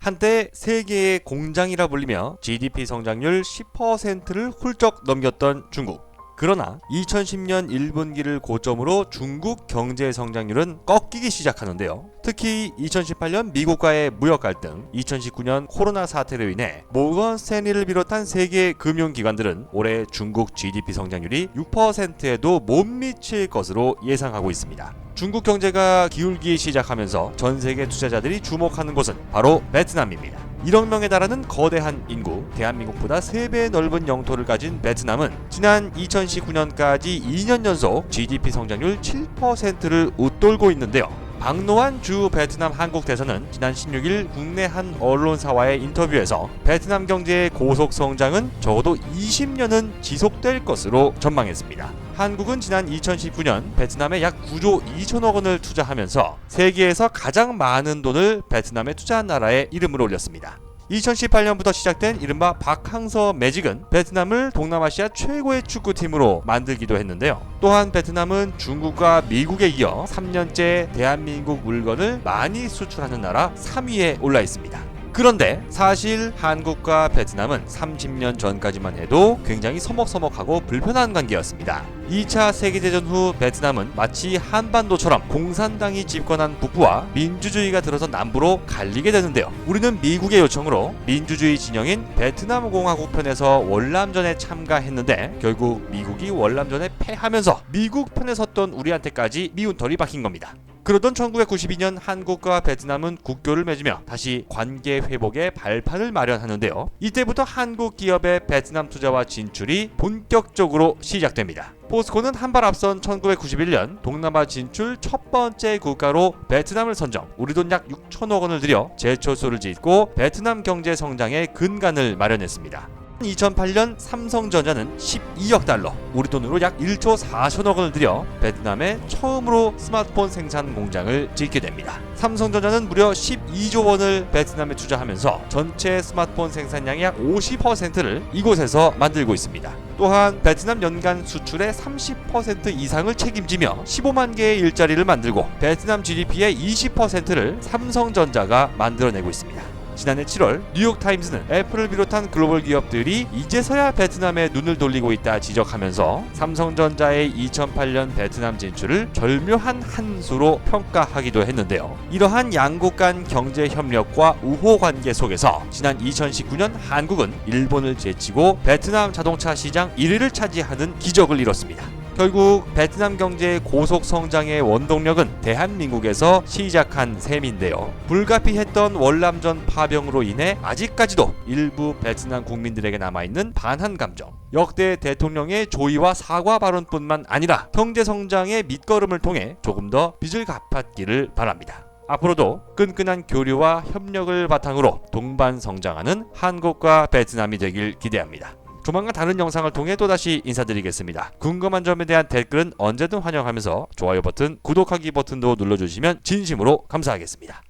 한때 세계의 공장이라 불리며 GDP 성장률 10%를 훌쩍 넘겼던 중국. 그러나 2010년 1분기를 고점으로 중국 경제 성장률은 꺾이기 시작하는데요. 특히 2018년 미국과의 무역 갈등, 2019년 코로나 사태로 인해 모건 스탠리를 비롯한 세계 금융기관들은 올해 중국 GDP 성장률이 6%에도 못 미칠 것으로 예상하고 있습니다. 중국 경제가 기울기 시작하면서 전 세계 투자자들이 주목하는 곳은 바로 베트남입니다. 1억 명에 달하는 거대한 인구, 대한민국보다 3배 넓은 영토를 가진 베트남은 지난 2019년까지 2년 연속 GDP 성장률 7%를 웃돌고 있는데요. 박노한 주 베트남 한국 대사는 지난 16일 국내 한 언론사와의 인터뷰에서 베트남 경제의 고속 성장은 적어도 20년은 지속될 것으로 전망했습니다. 한국은 지난 2019년 베트남에 약 9조 2천억 원을 투자하면서 세계에서 가장 많은 돈을 베트남에 투자한 나라의 이름을 올렸습니다. 2018년부터 시작된 이른바 박항서 매직은 베트남을 동남아시아 최고의 축구팀으로 만들기도 했는데요. 또한 베트남은 중국과 미국에 이어 3년째 대한민국 물건을 많이 수출하는 나라 3위에 올라 있습니다. 그런데 사실 한국과 베트남은 30년 전까지만 해도 굉장히 서먹서먹하고 불편한 관계였습니다. 2차 세계대전 후 베트남은 마치 한반도처럼 공산당이 집권한 북부와 민주주의가 들어서 남부로 갈리게 되는데요. 우리는 미국의 요청으로 민주주의 진영인 베트남 공화국 편에서 월남전에 참가했는데 결국 미국이 월남전에 패하면서 미국 편에 섰던 우리한테까지 미운 털이 박힌 겁니다. 그러던 1992년 한국과 베트남은 국교를 맺으며 다시 관계 회복의 발판을 마련하는데요. 이때부터 한국 기업의 베트남 투자와 진출이 본격적으로 시작됩니다. 포스코는 한 발 앞선 1991년 동남아 진출 첫 번째 국가로 베트남을 선정, 우리 돈 약 6천억 원을 들여 제초소를 짓고 베트남 경제 성장의 근간을 마련했습니다. 2008년 삼성전자는 12억 달러, 우리 돈으로 약 1조 4천억 원을 들여 베트남에 처음으로 스마트폰 생산 공장을 짓게 됩니다. 삼성전자는 무려 12조 원을 베트남에 투자하면서 전체 스마트폰 생산량의 약 50%를 이곳에서 만들고 있습니다. 또한 베트남 연간 수출의 30% 이상을 책임지며 15만 개의 일자리를 만들고 베트남 GDP의 20%를 삼성전자가 만들어내고 있습니다. 지난해 7월 뉴욕타임스는 애플을 비롯한 글로벌 기업들이 이제서야 베트남에 눈을 돌리고 있다 지적하면서 삼성전자의 2008년 베트남 진출을 절묘한 한 수로 평가하기도 했는데요. 이러한 양국 간 경제 협력과 우호 관계 속에서 지난 2019년 한국은 일본을 제치고 베트남 자동차 시장 1위를 차지하는 기적을 이뤘습니다. 결국 베트남 경제의 고속 성장의 원동력은 대한민국에서 시작한 셈인데요. 불가피했던 월남전 파병으로 인해 아직까지도 일부 베트남 국민들에게 남아있는 반한 감정, 역대 대통령의 조의와 사과 발언뿐만 아니라 경제 성장의 밑거름을 통해 조금 더 빚을 갚았기를 바랍니다. 앞으로도 끈끈한 교류와 협력을 바탕으로 동반 성장하는 한국과 베트남이 되길 기대합니다. 조만간 다른 영상을 통해 또다시 인사드리겠습니다. 궁금한 점에 대한 댓글은 언제든 환영하면서 좋아요 버튼, 구독하기 버튼도 눌러주시면 진심으로 감사하겠습니다.